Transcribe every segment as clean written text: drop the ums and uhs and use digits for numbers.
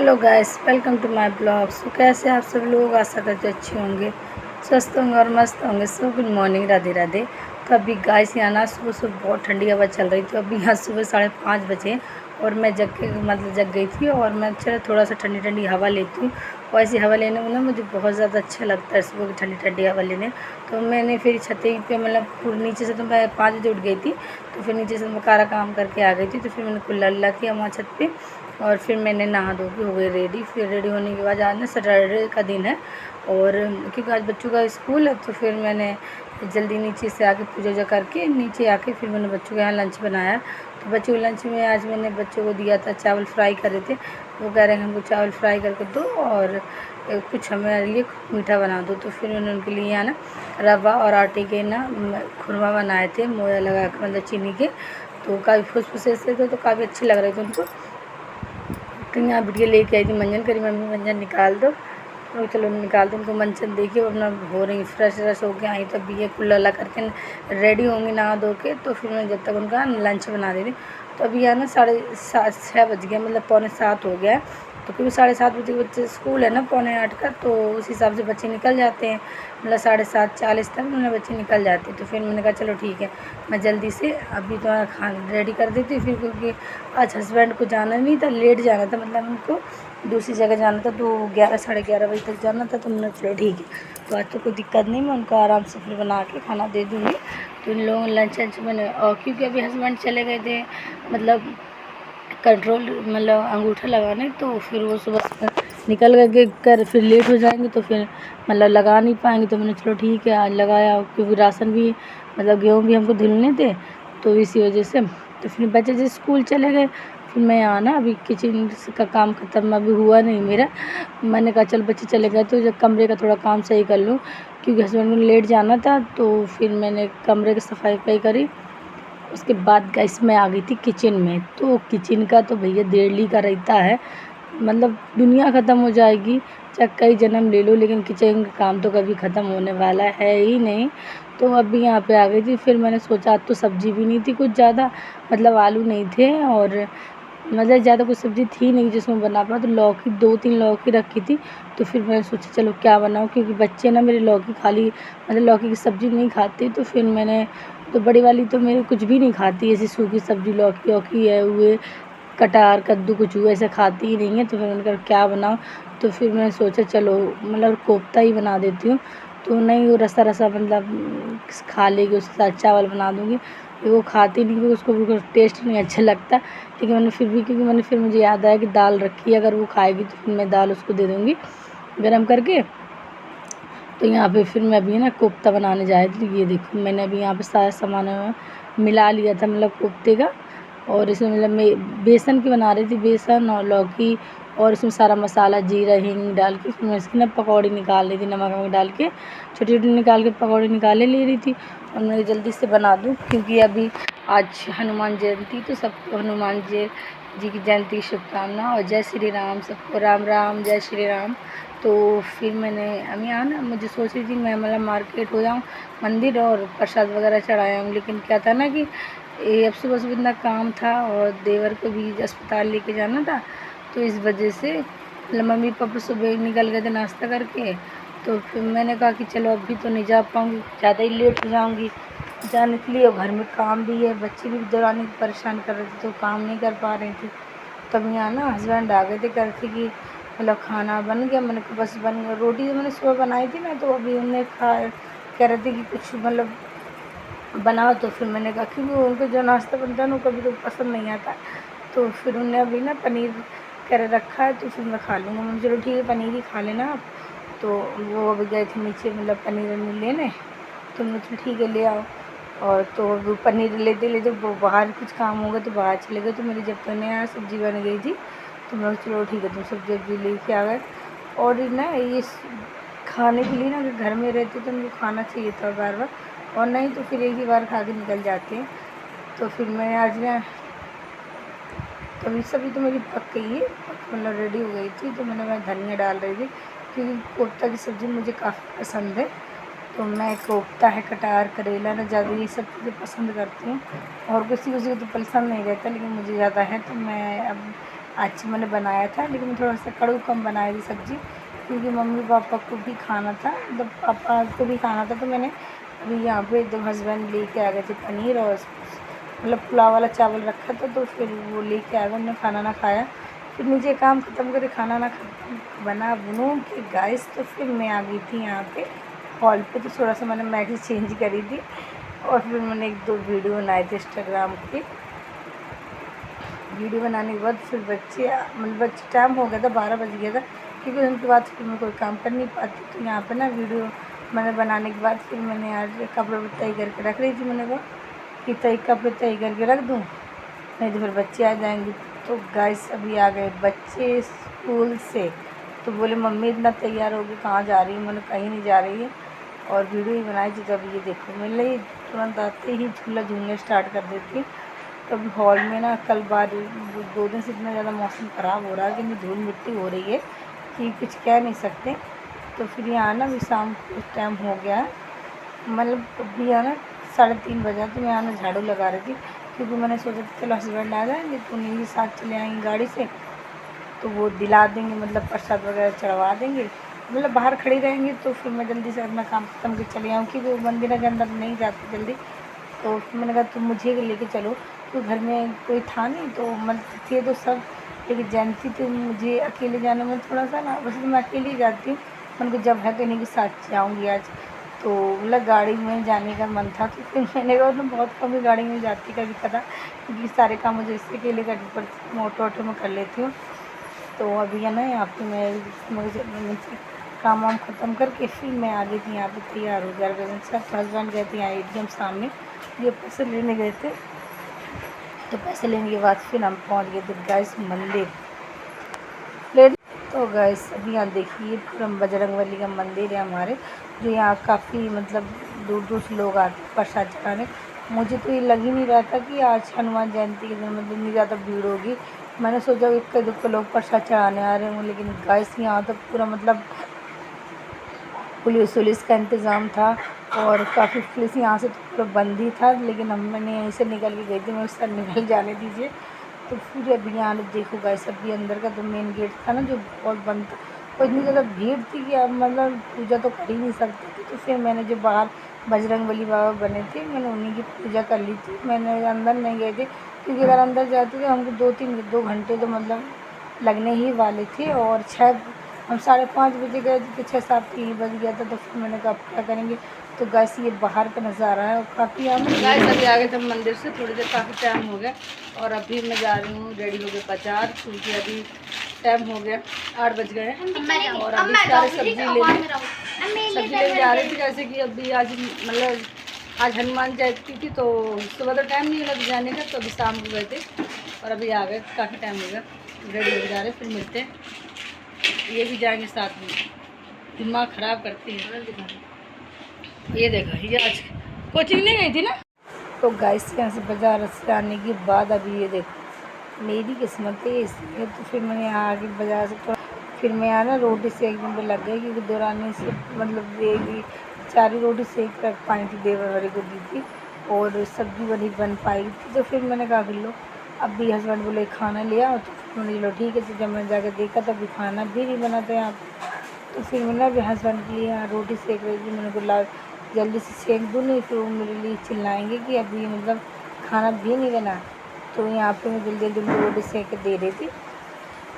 Hello guys, welcome to my blog. So कैसे आप सब लोग, आशा करते अच्छे होंगे, स्वस्थ होंगे और मस्त होंगे। So good morning, Radhe Radhe. तो अभी गाइस यहाँ ना सुबह सुबह बहुत ठंडी हवा चल रही थी। अभी यहाँ सुबह 5:30 बजे और मैं जग गई थी और मैं चलो थोड़ा सा ठंडी ठंडी हवा लेती हूँ। और ऐसी हवा लेने में ना मुझे बहुत ज़्यादा अच्छा लगता है, सुबह की ठंडी ठंडी हवा लेने। तो मैंने फिर छत पे मतलब पूरे नीचे से, तो मैं 5 बजे उठ गई थी, तो फिर नीचे से मैं सारा काम करके आ गई थी। तो फिर मैंने कुल्ला अल्लाह किया वहाँ छत पे और फिर मैंने नहा धो के हो गई रेडी। फिर रेडी होने के बाद आज ना सैटरडे का दिन है और क्योंकि आज बच्चों का स्कूल है, तो फिर मैंने जल्दी नीचे से आके पूजा वूजा करके नीचे आके फिर मैंने बच्चों के यहाँ लंच बनाया। तो बच्चों के लंच में आज मैंने बच्चों को दिया था चावल फ्राई कर रहे थे। वो कह रहे हैं हमको चावल फ्राई करके दो और कुछ हमारे लिए मीठा बना दो। तो फिर मैंने उनके लिए यहाँ ना रवा और आटे के ना खुरमा बनाए थे, मोया लगा के, मतलब चीनी के। तो काफ़ी फुसफुसे से थे, तो काफ़ी अच्छे लग रहे थे उनको। तो यहाँ बिटिया लेके आई थी मंजन, करी मम्मी मंजन निकाल दो। और चलो निकाल दो उनको। मंजन देखिए अपना हो रही फ्रेश व्रेश हो के आई, तब भी ये कुल्ला करके रेडी होंगी नहा धो के। तो फिर मैं जब तक उनका लंच बना दे रही। तो अभी यहाँ ना 6:30 बज गया, मतलब 6:45 हो गया है। तो क्योंकि 7:30 बजे बच्चे स्कूल है ना 7:45 का, तो उस हिसाब से बच्चे निकल जाते हैं, मतलब 7:40 तक मतलब बच्चे निकल जाते हैं। तो फिर मैंने कहा चलो ठीक है, मैं जल्दी से अभी तो खाना रेडी कर देती हूँ। फिर क्योंकि आज हस्बैंड को जाना नहीं था, लेट जाना था, मतलब उनको दूसरी जगह जाना था, तो 11 11:30 बजे तक जाना था। तो मैंने चलो ठीक है, तो आज तो कोई दिक्कत नहीं, मैं उनको आराम से फिर बना के खाना दे दूँगी। तो इन लोगों लंच मैंने, और क्योंकि अभी हस्बैंड चले गए थे मतलब कंट्रोल, मतलब अंगूठा लगाने, तो फिर वो सुबह निकल गए कर फिर लेट हो जाएंगे, तो फिर मतलब लगा नहीं पाएंगे। तो मैंने चलो ठीक है आज लगाया, क्योंकि राशन भी मतलब गेहूँ भी हमको धुलने थे, तो इसी वजह से। तो फिर बच्चे जैसे स्कूल चले गए, फिर मैं यहाँ ना अभी किचन का काम ख़त्म अभी हुआ नहीं मेरा। मैंने कहा चल बच्चे चले गए तो जब कमरे का थोड़ा काम सही कर लूँ, क्योंकि हस्बैंड को लेट जाना था। तो फिर मैंने कमरे की सफाई वफाई करी। उसके बाद गैस में आ गई थी किचन में। तो किचन का तो भैया डेली का रहता है, मतलब दुनिया ख़त्म हो जाएगी चाहे कई जन्म ले लो, लेकिन किचन का काम तो कभी ख़त्म होने वाला है ही नहीं। तो अभी यहाँ पे आ गई थी। फिर मैंने सोचा आज तो सब्ज़ी भी नहीं थी कुछ ज़्यादा, मतलब आलू नहीं थे और मतलब ज़्यादा कुछ सब्ज़ी थी नहीं जिसमें बना पाऊँ। तो लौकी 2-3 लौकी रखी थी। तो फिर मैंने सोचा चलो क्या बनाऊँ, क्योंकि बच्चे ना मेरे लौकी खाली मतलब लौकी की सब्ज़ी नहीं खाते। तो फिर मैंने, तो बड़ी वाली तो मेरी कुछ भी नहीं खाती, ऐसी सूखी सब्ज़ी लौकी वौकी है हुए कटार कद्दू कुछ हुआ ऐसे खाती ही नहीं है। तो फिर मैंने कहा क्या बनाऊँ। तो फिर मैंने सोचा चलो मतलब कोफ्ता ही बना देती हूँ। तो नहीं वो रसा रसा मतलब खा लेगी, उसके साथ चावल बना दूँगी। वो खाती नहीं, क्योंकि उसको बिल्कुल टेस्ट नहीं अच्छा लगता। लेकिन मैंने फिर भी, क्योंकि मैंने फिर मुझे याद आया कि दाल रखी है, अगर वो खाएगी तो फिर मैं दाल उसको दे दूँगी गरम करके। तो यहाँ पे फिर मैं अभी ना कोफ्ता बनाने जा रही थी। ये देखो मैंने अभी यहाँ पे सारा सामान मिला लिया था, मतलब कोफ्ते का। और इसमें मतलब मैं बेसन की बना रही थी, बेसन और लौकी, और इसमें सारा मसाला जीरा हींग डाल के फिर मैं इसकी ना पकौड़ी निकाल रही थी, नमक वमक डाल के छोटी छोटी निकाल के पकौड़ी निकाले ले रही थी। और मैं जल्दी से बना दूँ, क्योंकि अभी आज हनुमान जयंती, तो सबको हनुमान जी की जयंती की शुभकामना और जय श्री राम, सबको राम राम, जय श्री राम। तो फिर मैंने अभी यहाँ ना मुझे सोच रही थी मैं मतलब मार्केट हो जाऊँ, मंदिर और प्रसाद वगैरह चढ़ाया हूँ। लेकिन क्या था ना कि ये अब सुबह सुबह इतना काम था और देवर को भी अस्पताल लेके जाना था, तो इस वजह से मतलब मम्मी पापा सुबह निकल गए थे नाश्ता करके। तो फिर मैंने कहा कि चलो अभी तो नहीं जा पाऊँगी, ज़्यादा ही लेट हो जाऊँगी जाने के लिए, और घर में काम भी है, बच्चे भी दौरान परेशान कर रहे थे तो काम नहीं कर पा रहे थे। तब यहाँ ना हस्बैंड आ गए थे, कह रहे थे कि मतलब खाना बन गया। मैंने कहा बस बन गया, रोटी तो मैंने सुबह बनाई थी ना, तो अभी उन्हें खा कह रहे थे कि कुछ मतलब बनाओ। तो फिर मैंने कहा क्योंकि उनको जो नाश्ता बनता है ना वो कभी तो पसंद नहीं आता। तो फिर उन्हें अभी ना पनीर कर रखा है, तो फिर मैं खा लूँगा। मैं चलो ठीक है पनीर ही खा लेना आप। तो वो अभी गए थे नीचे मतलब पनीर वनीर लेने, तो मैं चलो ठीक है ले आओ। और तो वो पनीर लेते लेते वो बाहर कुछ काम हो गया तो बाहर चले गए। तो मेरी जब तक नहीं आया सब्ज़ी बन गई थी, तो मैं चलो ठीक है तुम सब्ज़ी वब्ज़ी लेके आ गए। और ना ये खाने के लिए ना अगर घर में रहते तो उनको खाना चाहिए था बार बार, और नहीं तो फिर एक ही बार खा के निकल जाते हैं। तो फिर मैं आज ना, तो अभी सब्ज़ी तो मेरी पक गई है, मतलब रेडी हो गई थी। तो मैं धनिया डाल रही थी, क्योंकि कोफ्ता की सब्ज़ी मुझे काफ़ी पसंद है। तो मैं कोफ्ता है कटार करेला ना ज़्यादा ये सब चीज़ें पसंद करती हूँ, और किसी किसी को तो पसंद नहीं रहता, लेकिन मुझे ज़्यादा है। तो मैं अब आज मैंने बनाया था, लेकिन थोड़ा सा कड़ू कम बनाई थी सब्ज़ी, क्योंकि मम्मी पापा को भी खाना था, मतलब पापा को भी खाना था। तो मैंने अभी यहाँ पे तो हस्बैंड लेके आ गए थे पनीर और मतलब पुलाव वाला चावल रखा था, तो फिर वो लेके आ गए, उन्होंने खाना ना खाया। फिर मुझे काम ख़त्म करे खाना ना बना बनूँ कि गाइस, तो फिर मैं आ गई थी यहाँ पे हॉल पे। तो थोड़ा सा मैंने मैगी चेंज करी थी और फिर मैंने 1-2 वीडियो बनाए थे इंस्टाग्राम पे। वीडियो बनाने के बाद फिर बच्चे टाइम हो गया था, 12 बज गया था, क्योंकि उनके बाद फिर मैं कोई काम कर नहीं पाती। तो यहाँ पे ना वीडियो मैंने बनाने के बाद फिर मैंने आज कपड़े तय करके रख रही थी। मैंने कहा कि कपड़े तय करके रख दूँ, नहीं तो फिर बच्चे आ जाएंगे। तो गाइस अभी आ गए बच्चे स्कूल से, तो बोले मम्मी इतना तैयार होगी कहाँ जा रही है? मैंने कहीं नहीं जा रही है और वीडियो ही बनाई थी। जब ये देखो मैं तुरंत आते ही झूला झूलने स्टार्ट कर देती। तब हॉल में ना कल 2 दिन से इतना ज़्यादा मौसम ख़राब हो रहा है कि नहीं, धूल मिट्टी हो रही है कि कुछ कह नहीं सकते। तो फिर यहाँ ना अभी शाम को टाइम हो गया है, मतलब अभी यहाँ ना 3:30 बजा, तो मैं यहाँ ना झाड़ू लगा रही थी, क्योंकि मैंने सोचा था चलो हस्बैंड आ जाएंगे तो उन्हीं के साथ चले आएंगे गाड़ी से, तो वो दिला देंगे, मतलब प्रसाद वगैरह चढ़वा देंगे। मतलब बाहर खड़ी रहेंगी तो फिर मैं जल्दी से अपना काम खत्म कर चले आऊँ, क्योंकि वो मंदिर के अंदर नहीं जाती जल्दी। तो फिर मैंने कहा तुम मुझे लेके चलो, तो घर में कोई था नहीं, तो मतलब थे तो सब, लेकिन जानती थी मुझे अकेले जाने में थोड़ा सा ना, वैसे तो मैं अकेले ही जाती हूँ, उनको जब है तो इन्हीं के साथ जाऊँगी आज। तो मतलब गाड़ी में जाने का मन था, तो फिर मैंने कहा तो बहुत कम ही गाड़ी में जाती, कभी पता, क्योंकि सारे काम मुझे इससे अकेले करने पड़ते, ऑटो में कर लेती हूँ। तो अभी है ना यहाँ पे मैं काम वाम ख़त्म करके फिर मैं आ गई थी यहाँ पे तैयार हो गया। सब हस्बैंड गए थे यहाँ ATM सामने, ये पैसे लेने गए थे। तो पैसे लेने के बाद फिर हम पहुँच गए थे गाइस मंदिर लेट। तो गाइस अभी यहाँ देखिए पूरा बजरंगबली का मंदिर है हमारे, जो यहाँ काफ़ी मतलब दूर दूर से लोग आते हैं प्रसाद चढ़ाने। मुझे तो ये लग ही नहीं रहा था कि आज हनुमान जयंती के दिन मतलब इतनी ज़्यादा भीड़ होगी। मैंने सोचा इक्के दुक्के लोग प्रसाद चढ़ाने आ रहे हों, लेकिन गाइस यहाँ तो पूरा मतलब पुलिस का इंतज़ाम था और काफ़ी पुलिस यहाँ से तो पूरा बंद ही था, लेकिन मैंने यहीं से निकल के गई थी, मैं उस तरह निकल जाने दीजिए। तो फिर अभी यहाँ देखो गाइस, अभी अंदर का जो मेन गेट था ना, जो बहुत बंद था, और इतनी ज़्यादा भीड़ थी कि अब मतलब पूजा तो कर ही नहीं सकती थी। तो फिर मैंने जो बाहर बजरंगबली बाबा बने थे, मैंने उन्हीं की पूजा कर ली थी। मैंने अंदर नहीं गए थे, क्योंकि अगर अंदर जाते तो हमको 2 घंटे तो मतलब लगने ही वाले थे। और हम 5:30 बजे गए थे, तो 6-7 ही बज गया था। तो फिर मैंने कहा अब क्या करेंगे। तो गैस ये बाहर का नज़ारा है और काफ़ी हम गैस अभी आ गए थे मंदिर से, थोड़ी देर काफ़ी टाइम हो गया। और अभी मैं जा रही हूँ रेडी हो गए बाजार, क्योंकि अभी टाइम हो गया 8 बज गए हैं। और अभी सारे सब्ज़ी लेने जा रही थी, जैसे कि अभी आज मतलब आज हनुमान जयंती थी, तो सुबह तो टाइम नहीं लग जाने का, तो अभी शाम को गए थे और अभी आ गए, काफ़ी टाइम हो गया। रेडी हो जा रहे, फिर मिलते हैं, ये भी जाएंगे साथ में। दिमाग ख़राब करती है। ये देखो, ये आज कोचिंग नहीं गई थी ना। तो गाइस यहाँ से बाज़ार से आने के बाद अभी ये देखो मेरी किस्मत है इसलिए, तो फिर मैंने यहाँ आगे बाज़ार से तो फिर मैं यहाँ ना रोटी सेकने पे लग गई, क्योंकि दौराने से मतलब देगी 4 ही रोटी सेक कर पाई थी, देवर वाले को दी थी, और सब्ज़ी बनी बन पाई थी। तो फिर मैंने कहा कि लो, अब भी हस्बैंड बोले खाना लिया, तो फिर मैंने लो ठीक है। तो जब मैं जाकर देखा तब भी खाना भी नहीं बना था यहाँ पर। तो फिर मैंने अभी हस्बैंड के लिए यहाँ रोटी सेक रही थी, मैंने बोला जल्दी से सेक दूँ, नहीं फिर वो मेरे लिए चिल्लाएंगे कि अभी मतलब खाना भी नहीं बना। तो यहाँ पे मैं जल्दी जल्दी रोटी सेक के दे रही थी।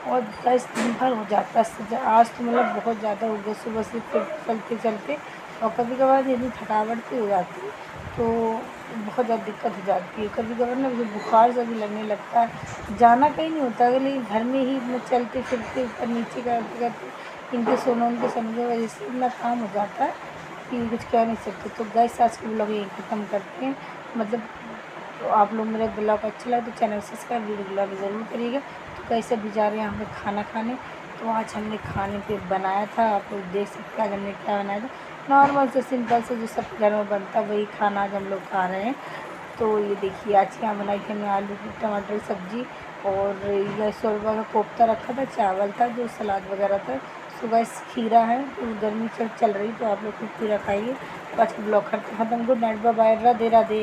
और 10 दिन भर हो जाता है, आज तो मतलब बहुत ज़्यादा हो गया सुबह से फिर चलते चलते। और कभी कभार इतनी थकावट सी हो जाती है, तो बहुत ज़्यादा दिक्कत हो जाती है। कभी कभार ना मुझे बुखार सा भी लगने लगता है, जाना कहीं नहीं होता है, लेकिन घर में ही मैं चलते फिरते ऊपर नीचे करते करते इनके सोना उनके सोने की वजह से इतना काम हो जाता है कि कुछ कह नहीं सकते। तो गैस आज के ब्लॉग यहीं ख़त्म करते हैं, मतलब तो आप लोग मेरा ब्लॉग अच्छा लगा तो चैनल सब्सक्राइब वीडियो ब्लॉग ज़रूर करिएगा। तो कैसे भी जा रहे हैं हम लोग खाना खाने। तो आज हमने खाने पे बनाया था, आप लोग देख सकते हैं आज हमने क्या बनाया था। नॉर्मल से सिंपल से जो सब घर में बनता है वही खाना आज हम लोग खा रहे हैं। तो ये देखिए आज यहाँ बनाई थी हमने आलू की टमाटर की सब्ज़ी, और यह शोरबा का कोफ्ता रखा था, चावल था, जो सलाद वगैरह था। सुबह खीरा है, तो गर्मी चल रही, तो आप लोग को खीरा खाइए। तो आज का ब्लॉग ख़त्म। Good night, bye bye, Radhe Radhe.